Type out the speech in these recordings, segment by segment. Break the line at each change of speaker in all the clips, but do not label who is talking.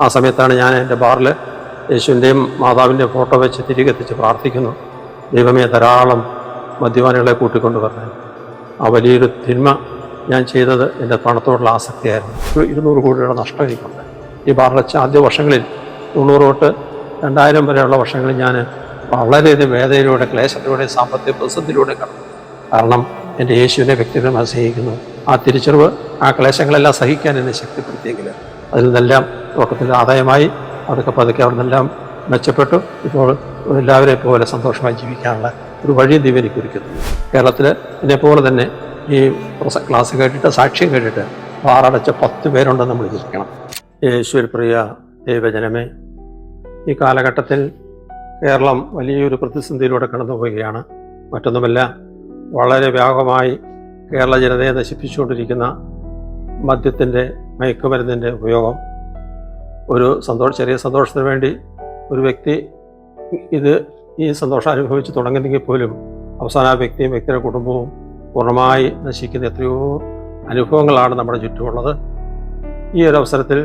ആ സമയത്താണ് ഞാൻ എൻ്റെ ബാറിൽ യേശുവിൻ്റെയും മാതാവിൻ്റെയും ഫോട്ടോ വെച്ച് തിരികെത്തിച്ച് പ്രാർത്ഥിക്കുന്നു. ദൈവമേ, ധാരാളം മദ്യപാനികളെ കൂട്ടിക്കൊണ്ട് വരണം. ആ വലിയൊരു തിന്മ ഞാൻ ചെയ്തത് എൻ്റെ പണത്തോടുള്ള ആസക്തിയായിരുന്നു. 200 കോടിയുടെ നഷ്ടം എനിക്കുണ്ട്. ഈ ബാറിലെ ആദ്യ വർഷങ്ങളിൽ 90 തൊട്ട് 2000 വരെയുള്ള വർഷങ്ങളിൽ ഞാൻ വളരെയധികം വേദനയിലൂടെ, ക്ലേശത്തിലൂടെ, സാമ്പത്തിക പ്രതിസന്ധിയിലൂടെ കടന്നു. കാരണം എൻ്റെ യേശുവിനെ വ്യക്തിപരമായി സ്നേഹിക്കുന്നു. ആ തിരിച്ചറിവ്, ആ ക്ലേശങ്ങളെല്ലാം സഹിക്കാൻ എന്നെ ശക്തിപ്പെടുത്തിയെങ്കിൽ അതിൽ നിന്നെല്ലാം തുടക്കത്തിൽ ആദായമായി പതുക്കെ അവിടെ നിന്നെല്ലാം മെച്ചപ്പെട്ടു. ഇപ്പോൾ എല്ലാവരെയും പോലെ സന്തോഷമായി ജീവിക്കാനുള്ള ഒരു വഴി ദൈവം എനിക്ക് ഒരുക്കുന്നു. കേരളത്തിൽ എന്നെപ്പോലെ തന്നെ ഈ ക്ലാസ് കേട്ടിട്ട്, സാക്ഷ്യം കേട്ടിട്ട് വാറടച്ച 10 പേരുണ്ടെന്ന് നമ്മൾ ചിരിക്കണം. യേശുവിൽ പ്രിയ ദൈവജനമേ, ഈ കാലഘട്ടത്തിൽ കേരളം വലിയൊരു പ്രതിസന്ധിയിലൂടെ കടന്നു പോവുകയാണ്. മറ്റൊന്നുമല്ല, വളരെ വ്യാപകമായി കേരള ജനതയെ നശിപ്പിച്ചുകൊണ്ടിരിക്കുന്ന മദ്യത്തിൻ്റെ, മയക്കുമരുന്നിൻ്റെ ഉപയോഗം. ഒരു ചെറിയ സന്തോഷത്തിന് വേണ്ടി ഒരു വ്യക്തി ഈ സന്തോഷം അനുഭവിച്ച് തുടങ്ങുന്നെങ്കിൽ പോലും അവസാന ആ വ്യക്തിയുടെ കുടുംബവും പൂർണ്ണമായി നശിക്കുന്ന എത്രയോ അനുഭവങ്ങളാണ് നമ്മുടെ ചുറ്റുമുള്ളത്. ഈ ഒരു അവസരത്തിൽ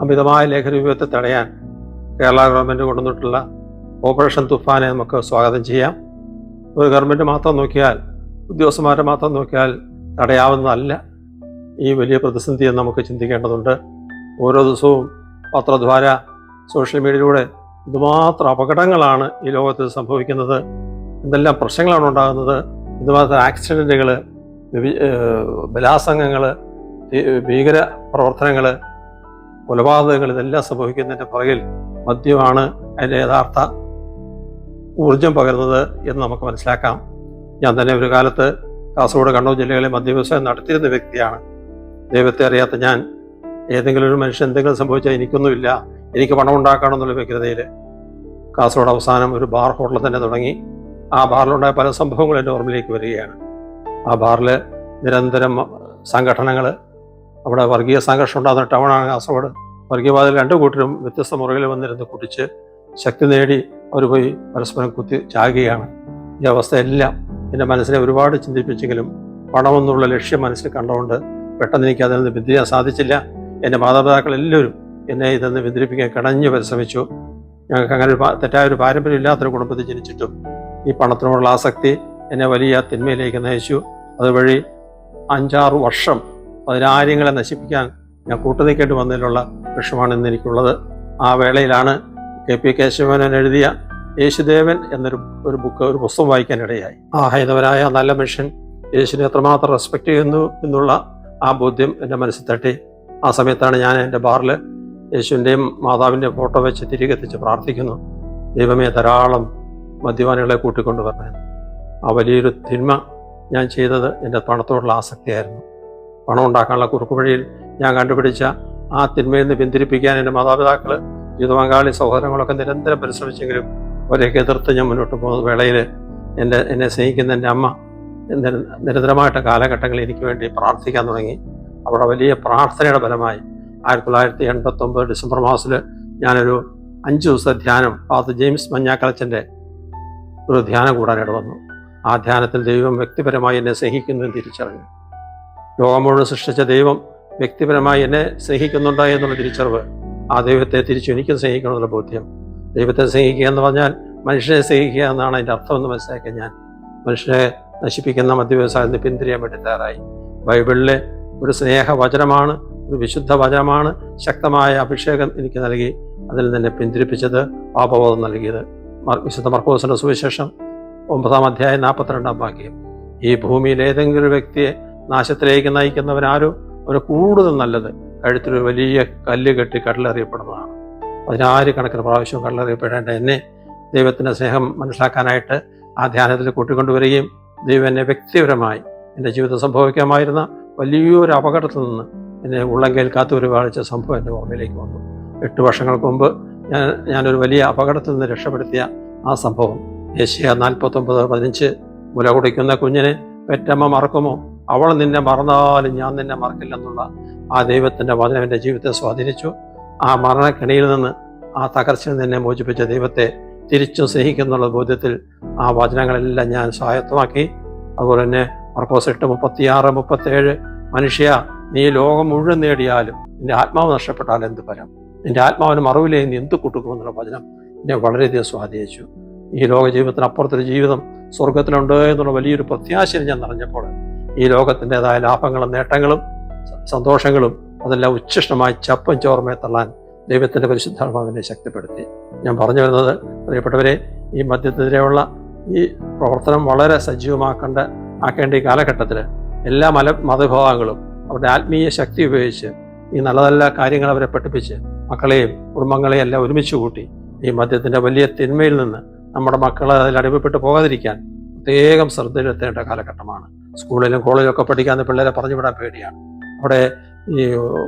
അമിതമായ ലഹരി ഉപയോഗത്തെ തടയാൻ കേരള ഗവൺമെൻറ് കൊണ്ടുവന്നിട്ടുള്ള ഓപ്പറേഷൻ തുഫാനെ നമുക്ക് സ്വാഗതം ചെയ്യാം. ഒരു ഗവൺമെൻറ് മാത്രം നോക്കിയാൽ, ഉദ്യോഗസ്ഥന്മാരെ മാത്രം നോക്കിയാൽ തടയാവുന്നതല്ല ഈ വലിയ പ്രതിസന്ധിയെ നമുക്ക് ചിന്തിക്കേണ്ടതുണ്ട്. ഓരോ ദിവസവും പത്രദ്വാര, സോഷ്യൽ മീഡിയയിലൂടെ ഇതുമാത്രം അപകടങ്ങളാണ് ഈ ലോകത്ത് സംഭവിക്കുന്നത്. എന്തെല്ലാം പ്രശ്നങ്ങളാണ് ഉണ്ടാകുന്നത്. ഇതുമാത്രം ആക്സിഡൻറ്റുകൾ, ബലാത്സംഗങ്ങൾ, ഭീകര പ്രവർത്തനങ്ങൾ, കൊലപാതകങ്ങൾ, ഇതെല്ലാം സംഭവിക്കുന്നതിൻ്റെ പുറകിൽ മദ്യമാണ് അതിൻ്റെ യഥാർത്ഥ ഊർജം പകരുന്നത് എന്ന് നമുക്ക് മനസ്സിലാക്കാം. ഞാൻ തന്നെ ഒരു കാലത്ത് കാസർഗോഡ്, കണ്ണൂർ ജില്ലകളിൽ മദ്യവ്യവസായം നടത്തിയിരുന്ന വ്യക്തിയാണ്. ദൈവത്തെ അറിയാത്ത ഞാൻ ഏതെങ്കിലും ഒരു മനുഷ്യൻ എന്തെങ്കിലും സംഭവിച്ചാൽ എനിക്കൊന്നുമില്ല, എനിക്ക് പണം ഉണ്ടാക്കണമെന്നുള്ള വ്യഗ്രതയിൽ കാസർഗോഡ് അവസാനം ഒരു ബാർ ഹോട്ടൽ തന്നെ തുടങ്ങി. ആ ബാറിലുണ്ടായ പല സംഭവങ്ങളും എൻ്റെ ഓർമ്മയിലേക്ക് വരികയാണ്. ആ ബാറിൽ നിരന്തരം സംഘടനകൾ, അവിടെ വർഗീയ സംഘർഷം ഉണ്ടാകുന്ന ടൗണാണ് കാസർഗോഡ്. വർഗീയവാദികൾ 2 കൂട്ടരും വ്യത്യസ്ത മുറകളിൽ വന്നിരുന്ന് കുടിച്ച് ശക്തി നേടി അവർ പോയി പരസ്പരം കുത്തി ചാകുകയാണ്. ഈ അവസ്ഥയെല്ലാം എൻ്റെ മനസ്സിനെ ഒരുപാട് ചിന്തിപ്പിച്ചെങ്കിലും പണമെന്നുള്ള ലക്ഷ്യം മനസ്സിൽ കണ്ടുകൊണ്ട് പെട്ടെന്ന് എനിക്ക് അതിൽ നിന്ന് പിന്തിരിയാൻ സാധിച്ചില്ല. എൻ്റെ മാതാപിതാക്കൾ എല്ലാവരും എന്നെ ഇതിൽ പിന്തിരിപ്പിക്കാൻ കിണഞ്ഞു പരിശ്രമിച്ചു. ഞങ്ങൾക്ക് അങ്ങനെ തെറ്റായൊരു പാരമ്പര്യം ഇല്ലാത്തൊരു കുടുംബത്തിൽ ജനിച്ചിട്ടും ഈ പണത്തിനോടുള്ള ആസക്തി എന്നെ വലിയ തിന്മയിലേക്ക് നയിച്ചു. അതുവഴി 5-6 വർഷം 10,000 നശിപ്പിക്കാൻ ഞാൻ കൂട്ടുനിൽക്കേണ്ടി വന്നതിലുള്ള വിഷമാണ് ഇന്ന് എനിക്കുള്ളത്. ആ വേളയിലാണ് KP കേശവമേനോൻ എഴുതിയ യേശുദേവൻ എന്നൊരു പുസ്തകം വായിക്കാനിടയായി. ആ ഹൈന്ദവനായ നല്ല മനുഷ്യൻ യേശുവിനെ എത്രമാത്രം റെസ്പെക്റ്റ് ചെയ്യുന്നു എന്നുള്ള ആ ബോധ്യം എൻ്റെ മനസ്സിൽ തട്ടി. ആ സമയത്താണ് ഞാൻ എൻ്റെ ബാറിൽ യേശുവിൻ്റെയും മാതാവിൻ്റെയും ഫോട്ടോ വെച്ച് തിരികെത്തിച്ച് പ്രാർത്ഥിക്കുന്നു. ദൈവമേ, ധാരാളം മദ്യപാനികളെ കൂട്ടിക്കൊണ്ട് വരണം. ആ വലിയൊരു തിന്മ ഞാൻ ചെയ്തത് എൻ്റെ പണത്തോടുള്ള ആസക്തിയായിരുന്നു. പണം ഉണ്ടാക്കാനുള്ള കുറുക്കുവഴിയിൽ ഞാൻ കണ്ടുപിടിച്ച ആ തിന്മയിൽ നിന്ന് പിന്തിരിപ്പിക്കാൻ എൻ്റെ മാതാപിതാക്കൾ, ജീവിതപങ്കാളി, സഹോദരങ്ങളൊക്കെ നിരന്തരം പരിശ്രമിച്ചെങ്കിലും അവരെയൊക്കെ എതിർത്ത് ഞാൻ മുന്നോട്ട് പോകുന്ന വേളയിൽ എന്നെ സ്നേഹിക്കുന്ന എൻ്റെ അമ്മ നിരന്തരമായിട്ട് കാലഘട്ടങ്ങളിൽ എനിക്ക് വേണ്ടി പ്രാർത്ഥിക്കാൻ തുടങ്ങി. അവിടെ വലിയ പ്രാർത്ഥനയുടെ ഫലമായി 1989 ഡിസംബർ മാസത്തിൽ ഞാനൊരു 5 ദിവസത്തെ ധ്യാനം ഫാദർ ജെയിംസ് മഞ്ഞാക്കളച്ചൻ്റെ ഒരു ധ്യാനം കൂടാനിട വന്നു. ആ ധ്യാനത്തിൽ ദൈവം വ്യക്തിപരമായി എന്നെ സ്നേഹിക്കുന്നതെന്ന് തിരിച്ചറിഞ്ഞു. ലോകം മുഴുവൻ സൃഷ്ടിച്ച ദൈവം വ്യക്തിപരമായി എന്നെ സ്നേഹിക്കുന്നുണ്ടോ എന്നുള്ള തിരിച്ചറിവ്, ആ ദൈവത്തെ തിരിച്ചു എനിക്കും സ്നേഹിക്കണമെന്നുള്ള ബോധ്യം. ദൈവത്തെ സ്നേഹിക്കുക എന്ന് പറഞ്ഞാൽ മനുഷ്യനെ സ്നേഹിക്കുക എന്നാണ് അതിൻ്റെ അർത്ഥമെന്ന് മനസ്സിലാക്കിയ ഞാൻ മനുഷ്യനെ നശിപ്പിക്കുന്ന മദ്യവ്യവസായത്തിന് പിന്തിരിയാൻ വേണ്ടി തയ്യാറായി. ബൈബിളിലെ ഒരു സ്നേഹവചനമാണ്, ഒരു വിശുദ്ധ വചനമാണ്, ശക്തമായ അഭിഷേകം എനിക്ക് നൽകി അതിൽ തന്നെ പിന്തിരിപ്പിച്ചത്, പാപബോധം നൽകിയത്. വിശുദ്ധ മർക്കോസിൻ്റെ സുവിശേഷം 9-ാം അധ്യായം 42-ാം വാക്യം. ഈ ഭൂമിയിൽ ഏതെങ്കിലും ഒരു വ്യക്തിയെ നാശത്തിലേക്ക് നയിക്കുന്നവരാരും അവന് കൂടുതൽ നല്ലത് കഴുത്തിലൊരു വലിയ കല്ല് കെട്ടി കടലെറിയപ്പെടുന്നതാണ്. 16 കണക്കിന് പ്രാവശ്യം കടലെറിയപ്പെടേണ്ട എന്നെ ദൈവത്തിൻ്റെ സ്നേഹം മനസ്സിലാക്കാനായിട്ട് ആ ധ്യാനത്തിൽ കൂട്ടിക്കൊണ്ടുവരികയും ദൈവം എന്നെ വ്യക്തിപരമായി എൻ്റെ ജീവിതം സംഭവിക്കാമായിരുന്ന വലിയൊരു അപകടത്തിൽ നിന്ന് എന്നെ ഉള്ളം കേൾക്കാത്ത ഒരു വാഴ്ച സംഭവം എൻ്റെ ഓർമ്മയിലേക്ക് വന്നു. 8 വർഷങ്ങൾക്ക് മുമ്പ് ഞാനൊരു വലിയ അപകടത്തിൽ നിന്ന് രക്ഷപ്പെടുത്തിയ ആ സംഭവം. യേശയ്യാ 49:15 മുല കുടിക്കുന്ന കുഞ്ഞിനെ പെറ്റമ്മ മറക്കുമോ? അവൾ നിന്നെ മറന്നാലും ഞാൻ നിന്നെ മറക്കില്ലെന്നുള്ള ആ ദൈവത്തിൻ്റെ വചനം എൻ്റെ ജീവിതത്തെ സ്വാധീനിച്ചു. ആ മരണക്കെണിയിൽ നിന്ന്, ആ തകർച്ചയിൽ നിന്നെ മോചിപ്പിച്ച ദൈവത്തെ തിരിച്ചും സ്നേഹിക്കുന്നുള്ള ബോധ്യത്തിൽ ആ വചനങ്ങളെല്ലാം ഞാൻ സ്വായത്തമാക്കി. അതുപോലെ തന്നെ മർക്കോസ് 8:36-37 മനുഷ്യ, നീ ലോകം മുഴുവൻ നേടിയാലും നിന്റെ ആത്മാവ് നഷ്ടപ്പെട്ടാൽ എന്ത് ഫലം, നിന്റെ ആത്മാവിന് മറവിലേ നീ എന്ത് കൂട്ടുക്കുമെന്നുള്ള വചനം എന്നെ വളരെയധികം സ്വാധീനിച്ചു. ഈ ലോക ജീവിതത്തിന് അപ്പുറത്തൊരു ജീവിതം സ്വർഗത്തിലുണ്ട് എന്നുള്ള വലിയൊരു പ്രത്യാശയിൽ ഞാൻ നിറഞ്ഞപ്പോൾ ഈ ലോകത്തിൻ്റെതായ ലാഭങ്ങളും നേട്ടങ്ങളും സന്തോഷങ്ങളും അതെല്ലാം ഉച്ഛിഷ്ടമായി ചപ്പും ചോർമയെ തള്ളാൻ ദൈവത്തിൻ്റെ പരിശുദ്ധാത്മാവിനെ ശക്തിപ്പെടുത്തി. ഞാൻ പറഞ്ഞു വരുന്നത്, പ്രിയപ്പെട്ടവരെ, ഈ മദ്യത്തിനെതിരെയുള്ള ഈ പ്രവർത്തനം വളരെ ആക്കേണ്ട ഈ കാലഘട്ടത്തിൽ എല്ലാ മതവിഭാഗങ്ങളും അവരുടെ ആത്മീയ ശക്തി ഉപയോഗിച്ച് ഈ നല്ല നല്ല കാര്യങ്ങൾ അവരെ പഠിപ്പിച്ച് മക്കളെയും കുടുംബങ്ങളെയും എല്ലാം ഒരുമിച്ച് കൂട്ടി ഈ മദ്യത്തിൻ്റെ വലിയ തിന്മയിൽ നിന്ന് നമ്മുടെ മക്കളെ അതിൽ അടിമപ്പെട്ടു പോകാതിരിക്കാൻ പ്രത്യേകം ശ്രദ്ധയിലെത്തേണ്ട കാലഘട്ടമാണ്. സ്കൂളിലും കോളേജിലും ഒക്കെ പഠിക്കാവുന്ന പിള്ളേരെ പറഞ്ഞു വിടാൻ പേടിയാണ്. അവിടെ ഈ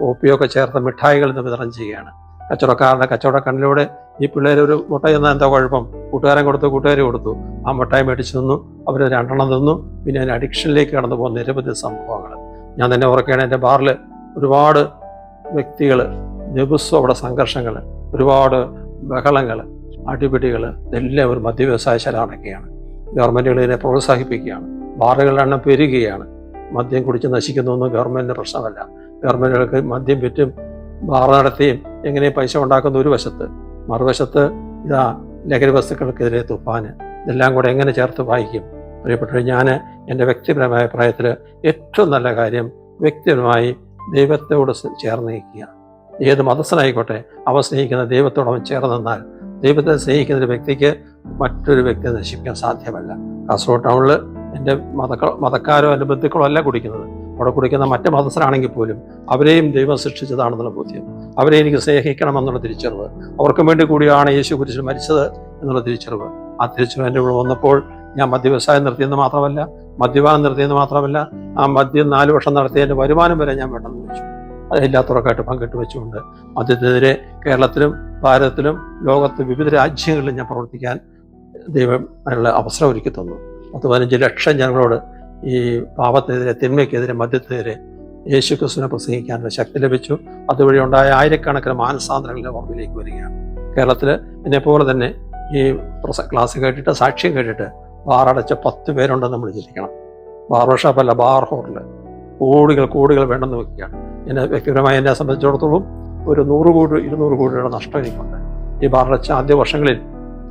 ഒപ്പിയൊക്കെ ചേർത്ത് മിഠായികൾ നിന്ന് വിതരണം ചെയ്യുകയാണ്. കച്ചവടക്കാരുടെ കച്ചവടക്കണ്ണിലൂടെ ഈ പിള്ളേർ ഒരു മുട്ട ചെന്നാൽ എന്താ കുഴപ്പം, കൂട്ടുകാരൻ കൊടുത്തു, ആ മുട്ടായി മേടിച്ചു തിന്നു, അവർ 2 തിന്നു, പിന്നെ അതിന് അഡിക്ഷനിലേക്ക് കടന്നു പോകുന്ന നിരവധി സംഭവങ്ങൾ ഞാൻ തന്നെ ഓർക്കുകയാണ്. എൻ്റെ ബാറിൽ ഒരുപാട് വ്യക്തികൾ, ദിവസവും അവിടെ സംഘർഷങ്ങൾ, ഒരുപാട് ബഹളങ്ങൾ, അടിപിടികൾ, ഇതെല്ലാം ഒരു മദ്യവ്യവസായശാലയൊക്കെയാണ്. ഗവൺമെൻറ്റുകൾ ഇതിനെ പ്രോത്സാഹിപ്പിക്കുകയാണ്. ബാറുകളുടെ എണ്ണം പെരുകുകയാണ്. മദ്യം കുടിച്ച് നശിക്കുന്നൊന്നും ഗവൺമെൻറ്റിന് പ്രശ്നമല്ല. ഗവൺമെൻറ്റുകൾക്ക് മദ്യം വിറ്റും ബാർ നടത്തിയും എങ്ങനെ പൈസ ഉണ്ടാക്കുന്ന ഒരു വശത്ത്, മറുവശത്ത് ഇതാ ലഹരി വസ്തുക്കൾക്കെതിരെ തുപ്പാൻ, ഇതെല്ലാം കൂടെ എങ്ങനെ ചേർത്ത് വായിക്കും? പ്രിയപ്പെട്ടവർ, ഞാൻ എൻ്റെ വ്യക്തിപരമായ അഭിപ്രായത്തിൽ ഏറ്റവും നല്ല കാര്യം വ്യക്തിപരമായി ദൈവത്തോട് ചേർന്ന് നിൽക്കുക. ഏത് മതസ്ഥനായിക്കോട്ടെ, അവ സ്നേഹിക്കുന്ന ദൈവത്തോടവൻ ചേർന്ന് നിന്നാൽ ദൈവത്തെ സ്നേഹിക്കുന്ന ഒരു വ്യക്തിക്ക് മറ്റൊരു വ്യക്തിയെ നശിപ്പിക്കാൻ സാധ്യമല്ല. കാസർഗോഡ് ടൗണിൽ എൻ്റെ മതക്കാരോ എൻ്റെ ബന്ധുക്കളോ അല്ല കുടിക്കുന്നത്. അവിടെ കുടിക്കുന്ന മറ്റ് മതസ്ഥരാണെങ്കിൽ പോലും അവരെയും ദൈവം സൃഷ്ടിച്ചതാണെന്നുള്ള ബോധ്യം, അവരെ എനിക്ക് സ്നേഹിക്കണമെന്നുള്ള തിരിച്ചറിവ്, അവർക്കും വേണ്ടി കൂടിയാണ് യേശു കുരിശിൽ മരിച്ചത് എന്നുള്ള തിരിച്ചറിവ്. ആ തിരിച്ചറിവ് എൻ്റെ കൂടെ വന്നപ്പോൾ ഞാൻ മദ്യവ്യവസായം നിർത്തിയെന്ന് മാത്രമല്ല, മദ്യപാനം നിർത്തിയെന്ന് മാത്രമല്ല, ആ മദ്യം 4 വർഷം നടത്തിയതിൻ്റെ വരുമാനം വരെ ഞാൻ വേണ്ടെന്ന് വെച്ചു. അതില്ലാത്തവർക്കായിട്ട് പങ്കിട്ട് വെച്ചുകൊണ്ട് മദ്യത്തിനെതിരെ കേരളത്തിലും ഭാരതത്തിലും ലോകത്ത് വിവിധ രാജ്യങ്ങളിലും ഞാൻ പ്രവർത്തിക്കാൻ ദൈവം അതിനുള്ള അവസരം ഒരുക്കി തന്നു. 15 ലക്ഷം ജനങ്ങളോട് ഈ പാപത്തിനെതിരെ, തിന്മയ്ക്കെതിരെ, മദ്യത്തിനെതിരെ യേശു ക്രിസ്തുവിനെ പ്രസംഗിക്കാനുള്ള ശക്തി ലഭിച്ചു. അതുവഴി ഉണ്ടായ ആയിരക്കണക്കിന് മാനസാന്തരങ്ങളുടെ ഓർമ്മയിലേക്ക് വരികയാണ്. കേരളത്തിൽ എന്നെപ്പോലെ തന്നെ ഈ ക്ലാസ് കേട്ടിട്ട്, സാക്ഷ്യം കേട്ടിട്ട് ബാറടച്ച 10 പേരുണ്ടെന്ന് നമ്മൾ ചിന്തിക്കണം. ബാർബർ ഷോപ്പല്ല, ബാർ ഹോട്ടൽ കോടികൾ വേണ്ടെന്ന് വെക്കുകയാണ്. എന്നെ വ്യക്തിപരമായി എന്നെ സംബന്ധിച്ചിടത്തോളം ഒരു 100 കോടി 200 കോടിയുടെ നഷ്ടം എനിക്കുണ്ട്. ഈ ബാറടച്ച ആദ്യ വർഷങ്ങളിൽ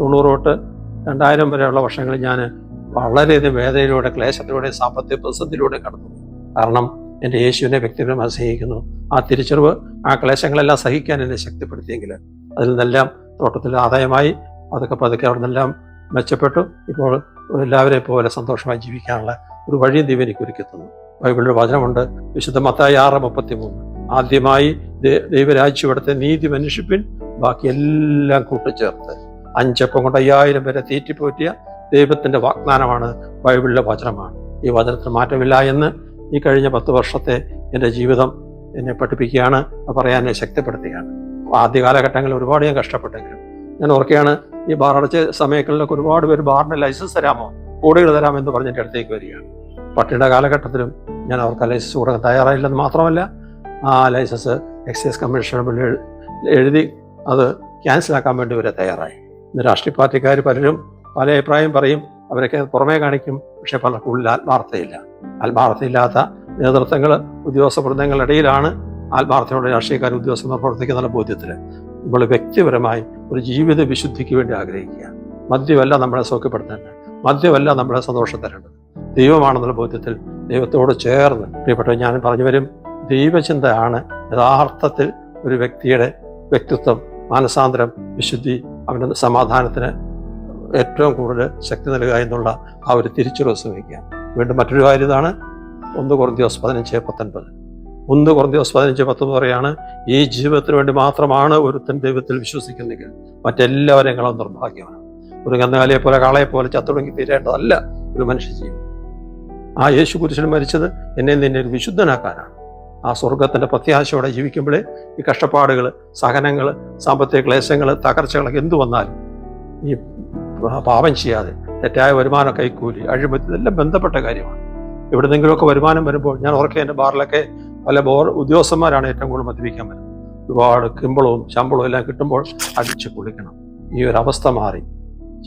90 തൊട്ട് 2000 വരെയുള്ള വർഷങ്ങളിൽ ഞാൻ വളരെയധികം വേദനയിലൂടെ, ക്ലേശത്തിലൂടെ, സാമ്പത്തിക പ്രതിസന്ധിയിലൂടെ കടന്നു. കാരണം എൻ്റെ യേശുവിനെ വ്യക്തിപരമായി സ്നേഹിക്കുന്നു. ആ തിരിച്ചറിവ്, ആ ക്ലേശങ്ങളെല്ലാം സഹിക്കാൻ എന്നെ ശക്തിപ്പെടുത്തിയെങ്കിൽ അതിൽ നിന്നെല്ലാം തോട്ടത്തിൽ ആദായമായി പതുക്കെ അവിടെ നിന്നെല്ലാം മെച്ചപ്പെട്ടു. ഇപ്പോൾ എല്ലാവരെയും പോലെ സന്തോഷമായി ജീവിക്കാനുള്ള ഒരു വഴിയും ദൈവം എനിക്ക് ഒരുക്കി തന്നു. ബൈബിളിൽ വചനമുണ്ട്, വിശുദ്ധ മത്തായി 6:33, ആദ്യമായി ദൈവരാജ്യം ഇവിടുത്തെ നീതി അന്വേഷിപ്പിൻ, ബാക്കി എല്ലാം കൂട്ടിച്ചേർത്ത്. 5 അപ്പം കൊണ്ട് 5000 പേരെ തീറ്റിപ്പോറ്റിയ ദൈവത്തിൻ്റെ വാഗ്ദാനമാണ്, ബൈബിളിലെ വചനമാണ്. ഈ വചനത്തിന് മാറ്റമില്ല എന്ന് ഈ കഴിഞ്ഞ 10 വർഷത്തെ എൻ്റെ ജീവിതം എന്നെ പഠിപ്പിക്കുകയാണ്, പറയാൻ എന്നെ ശക്തിപ്പെടുത്തുകയാണ്. ആദ്യ കാലഘട്ടങ്ങളിൽ ഒരുപാട് ഞാൻ കഷ്ടപ്പെട്ടെങ്കിലും ഞാൻ ഓർക്കുകയാണ്, ഈ ബാറടച്ച സമയങ്ങളിലൊക്കെ ഒരുപാട് പേര് ബാറിൻ്റെ ലൈസൻസ് തരാമോ, കോടികൾ തരാമെന്ന് പറഞ്ഞ് എൻ്റെ അടുത്തേക്ക് വരികയാണ്. പട്ടിയുടെ കാലഘട്ടത്തിലും ഞാൻ അവർക്ക് ലൈസൻസ് കൊടുക്കാൻ തയ്യാറായില്ലെന്ന് മാത്രമല്ല, ആ ലൈസൻസ് എക്സൈസ് കമ്മീഷണർ മുന്നിൽ എഴുതി അത് ക്യാൻസലാക്കാൻ വേണ്ടി വരെ തയ്യാറായി. ഇന്ന് രാഷ്ട്രീയ പാർട്ടിക്കാർ പലരും പല അഭിപ്രായം പറയും, അവരൊക്കെ പുറമേ കാണിക്കും, പക്ഷേ പലർക്കും ഉള്ളിൽ ആത്മാർത്ഥതയില്ലാത്ത നേതൃത്വങ്ങൾ, ഉദ്യോഗസ്ഥ വൃന്ദങ്ങളുടെ ഇടയിലാണ് ആത്മാർത്ഥതയോടെ രാഷ്ട്രീയക്കാർ, ഉദ്യോഗസ്ഥന്മാർ പ്രവർത്തിക്കുന്ന ബോധ്യത്തിൽ നമ്മൾ വ്യക്തിപരമായി ഒരു ജീവിത വിശുദ്ധിക്ക് വേണ്ടി ആഗ്രഹിക്കുക. മദ്യമല്ല നമ്മളെ സൗഖ്യപ്പെടുത്തേണ്ടത്, മദ്യമല്ല നമ്മളെ സന്തോഷം തരേണ്ടത്, ദൈവമാണെന്നുള്ള ബോധ്യത്തിൽ ദൈവത്തോട് ചേർന്ന്. പ്രിയപ്പെട്ട, ഞാൻ പറഞ്ഞു വരും, ദൈവചിന്തയാണ് യഥാർത്ഥത്തിൽ ഒരു വ്യക്തിയുടെ വ്യക്തിത്വം, മാനസാന്തരം, വിശുദ്ധി, അവൻ്റെ സമാധാനത്തിന് ഏറ്റവും കൂടുതൽ ശക്തി നൽകുക എന്നുള്ള ആ ഒരു തിരിച്ചറിവ് ശ്രമിക്കുക. വീണ്ടും മറ്റൊരു കാര്യം ഇതാണ്, 1 കൊറിന്ത്യസ് 15:19. 1 കൊറിന്ത്യസ് 15:19 പറയാണ്, ഈ ജീവിതത്തിന് വേണ്ടി മാത്രമാണ് ഒരുത്തൻ ദൈവത്തിൽ വിശ്വസിക്കുന്നെങ്കിൽ മറ്റെല്ലാവരെയും കളും നിർഭാഗ്യമാണ്. ഒരു കന്നുകാലിയെ പോലെ, കാളയെ പോലെ ചത്തുടങ്ങി തീരേണ്ടതല്ല ഒരു മനുഷ്യ ജീവിതം. ആ യേശു കുരിശിൽ മരിച്ചത് എന്നെ നിന്നെ ഒരു വിശുദ്ധനാക്കാനാണ്. ആ സ്വർഗത്തിൻ്റെ പ്രത്യാശയോടെ ജീവിക്കുമ്പോഴേ ഈ കഷ്ടപ്പാടുകൾ, സഹനങ്ങൾ, സാമ്പത്തിക ക്ലേശങ്ങൾ, തകർച്ചകളൊക്കെ എന്തു വന്നാലും ഈ പാപം ചെയ്യാതെ തെറ്റായ വരുമാനം, കൈക്കൂലി, അഴിമതി, ഇതെല്ലാം ബന്ധപ്പെട്ട കാര്യമാണ്. എവിടെന്നെങ്കിലുമൊക്കെ വരുമാനം വരുമ്പോൾ ഞാൻ ഓർക്കുക, എൻ്റെ ബാറിലൊക്കെ പല ഉദ്യോഗസ്ഥന്മാരാണ് ഏറ്റവും കൂടുതൽ മദ്യപിക്കാൻ വരുന്നത്. ഒരുപാട് ശമ്പളവും എല്ലാം കിട്ടുമ്പോൾ അടിച്ച് കുളിക്കണം. ഈ ഒരു അവസ്ഥ മാറി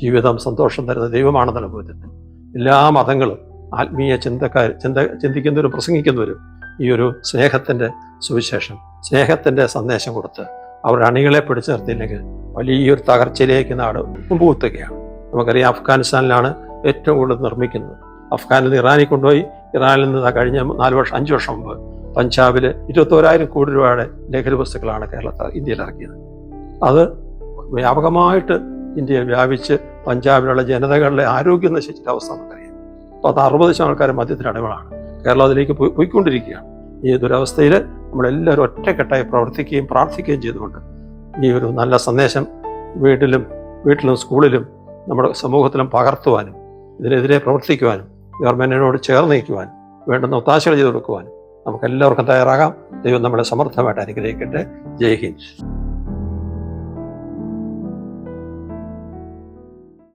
ജീവിതം സന്തോഷം തരുന്ന ദൈവമാണെന്നുള്ള ബോധ്യത്തിൽ എല്ലാ മതങ്ങളും ആത്മീയ ചിന്തിക്കുന്നവരും പ്രസംഗിക്കുന്നവരും ഈ ഒരു സ്നേഹത്തിൻ്റെ സുവിശേഷം, സ്നേഹത്തിൻ്റെ സന്ദേശം കൊടുത്ത് അവരുടെ അണികളെ പിടിച്ചു നിർത്തിയില്ലെങ്കിൽ വലിയൊരു തകർച്ചയിലേക്ക് നാട് മുമ്പുകുത്തുകയാണ്. നമുക്കറിയാം, അഫ്ഗാനിസ്ഥാനിലാണ് ഏറ്റവും കൂടുതൽ നിർമ്മിക്കുന്നത്. അഫ്ഗാനിൽ നിന്ന് ഇറാനിൽ കൊണ്ടുപോയി, ഇറാനിൽ നിന്ന് കഴിഞ്ഞ 5 വർഷം മുമ്പ് പഞ്ചാബിൽ 21,000 കോടി രൂപയുടെ ലഹരി വസ്തുക്കളാണ് ഇന്ത്യയിൽ ഇറക്കിയത്. അത് വ്യാപകമായിട്ട് ഇന്ത്യയിൽ വ്യാപിച്ച് പഞ്ചാബിലുള്ള ജനതകളുടെ ആരോഗ്യം നശിച്ചിട്ട് അവസ്ഥ നമുക്കറിയാം. 60% ആൾക്കാർ മദ്യത്തിന് അടിമകളാണ്. കേരളം അതിലേക്ക് പോയിക്കൊണ്ടിരിക്കുകയാണ്. ഈ ദുരവസ്ഥയിൽ നമ്മളെല്ലാവരും ഒറ്റക്കെട്ടായി പ്രവർത്തിക്കുകയും പ്രാർത്ഥിക്കുകയും ചെയ്തുകൊണ്ട് ഈ ഒരു നല്ല സന്ദേശം വീട്ടിലും സ്കൂളിലും നമ്മുടെ സമൂഹത്തിലും പകർത്തുവാനും ഇതിനെതിരെ പ്രവർത്തിക്കുവാനും ഗവൺമെൻറ്റിനോട് ചേർന്ന് നിൽക്കുവാനും വേണ്ടുന്ന ഒത്താശകൾ ചെയ്തു കൊടുക്കുവാനും നമുക്കെല്ലാവർക്കും തയ്യാറാകാം. ദൈവം നമ്മളെ സമർത്ഥമായിട്ട് അനുഗ്രഹിക്കട്ടെ. ജയ് ഹിന്ദ്.